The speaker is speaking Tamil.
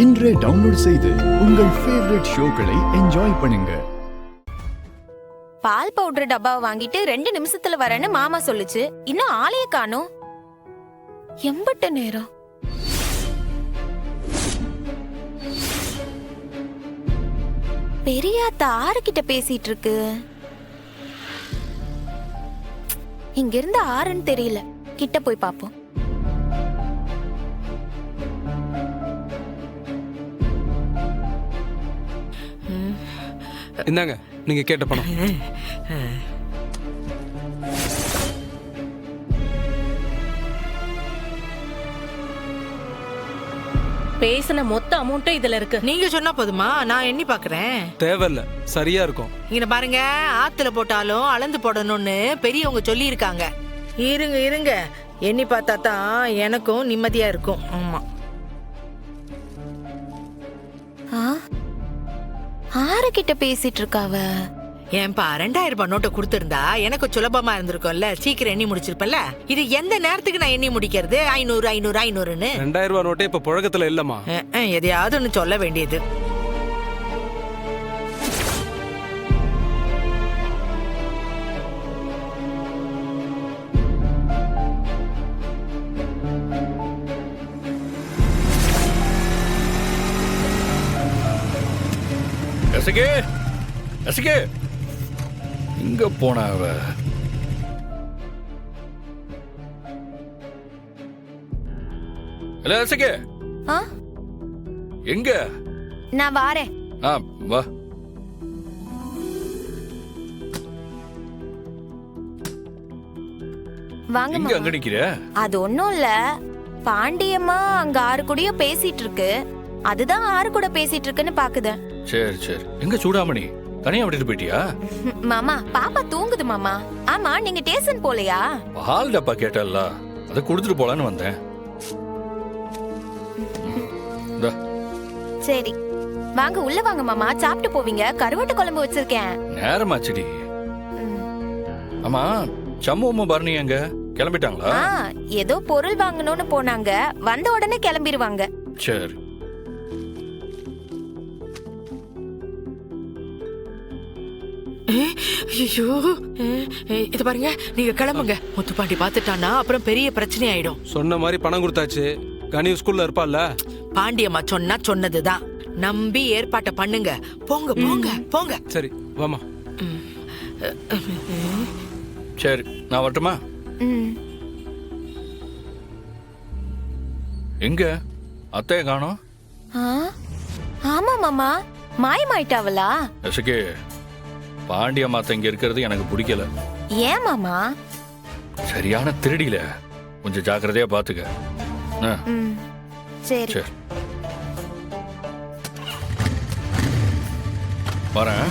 இன்றே டவுன்லோட் செய்து உங்கள் ஃபேவரட் ஷோக்களை என்ஜாய் பண்ணுங்க. பால் பவுடர் டப்பாவை வாங்கிட்டு 2 நிமிஷத்துல வரேன்னு மாமா சொல்லுச்சு. இன்னும் ஆளையே காணோம். எம்பட்ட நேரம். பெரியாத்தா ஆறுகிட்ட பேசிட்டு இருக்கு. இங்க இருந்து ஆறுன்னு தெரியல. கிட்ட போய் பாப்போம். இந்தாங்க நீங்க கேட்ட பணம். பேசின மொத்த அமௌண்ட்டும் இதுல இருக்கு. நீங்க சொன்னா போதுமா? நான் எண்ணி பாக்குறேன். தேவையில்ல, சரியா இருக்கும். இங்க பாருங்க, ஆத்துல போட்டாலும் அளந்து போடணும்னு பெரியவங்க சொல்லி இருக்காங்க. இருங்க இருங்க, எண்ணி பார்த்தா தான் எனக்கும் நிம்மதியா இருக்கும். ஆமா, ஆறுகிட்ட பேசிட்டு இருக்காவ. ஏன்பா 2000 ரூபாய் நோட்டை கொடுத்திருந்தா எனக்கு சுலபமா இருந்திருக்கும்ல, சீக்கிரம் எண்ணி முடிச்சிருப்பல. இது எந்த நேரத்துக்கு நான் எண்ணி முடிக்கிறது? 500 500 500ன்னு. 2000 ரூபாய் நோட்டே இப்ப புழக்கத்துல இல்லம்மா. எதையாவது ஒண்ணு சொல்ல வேண்டியது. இங்க போன அவ எங்க? நான் வாரேன். வா. வாங்க. அங்க நிக்கிற? அது ஒண்ணும் இல்ல, பாண்டியம்மா அங்க ஆறு கூடயோ பேசிட்டு இருக்கு. அதுதான் ஆறு கூட பேசிட்டு இருக்குன்னு பாக்குது. சரி சரி. எங்க சூடாமணி தனியா விட்டுட்டு போயிட்டியா? மாமா, பாப்பா தூங்குது மாமா. ஆமா, நீங்க டேஷன் போலையா? பால் டப்பா கேட்டல்ல, அதை கொடுத்துட்டு போலான்னு வந்தேன். சரி வாங்க, உள்ள வாங்க மாமா, சாப்பிட்டு போவீங்க. கருவாட்டு குழம்பு வச்சிருக்கேன். நேரமாச்சுடி. ஆமா, சம்முவமா பரணி எங்க கிளம்பிட்டாங்களா? ஏதோ பொருள் வாங்கணும்னு போனாங்க. வந்த உடனே கிளம்பிடுவாங்க. சரி. ஐயோ, இது பாருங்க, நீங்க கிளம்புங்க. முத்துப்பாண்டி பாத்துட்டானா அப்புறம் பெரிய பிரச்சனை ஆயிடும். சொன்ன மாதிரி பணம் கொடுத்தாச்சு. கனி ஸ்கூல்ல இருப்பாள்ல. பாண்டியம்மா சொன்னா சொன்னதுதான். நம்பி ஏற்பாட்டை பண்ணுங்க. போங்க போங்க போங்க. சரி வாமா. சரி, நான் வரட்டுமா? எங்க அத்தைய காணோம்? ஆமா மாமா, மாயமாயிட்டாவளா? எசக்கே, பாண்டியம்மா அத்தை இங்க இருக்கிறது எனக்கு பிடிக்கல. ஏன் மாமா? சரியான திருடியில, கொஞ்சம் ஜாக்கிரதையா பாத்துக்க. சரி சரி, வரேன்.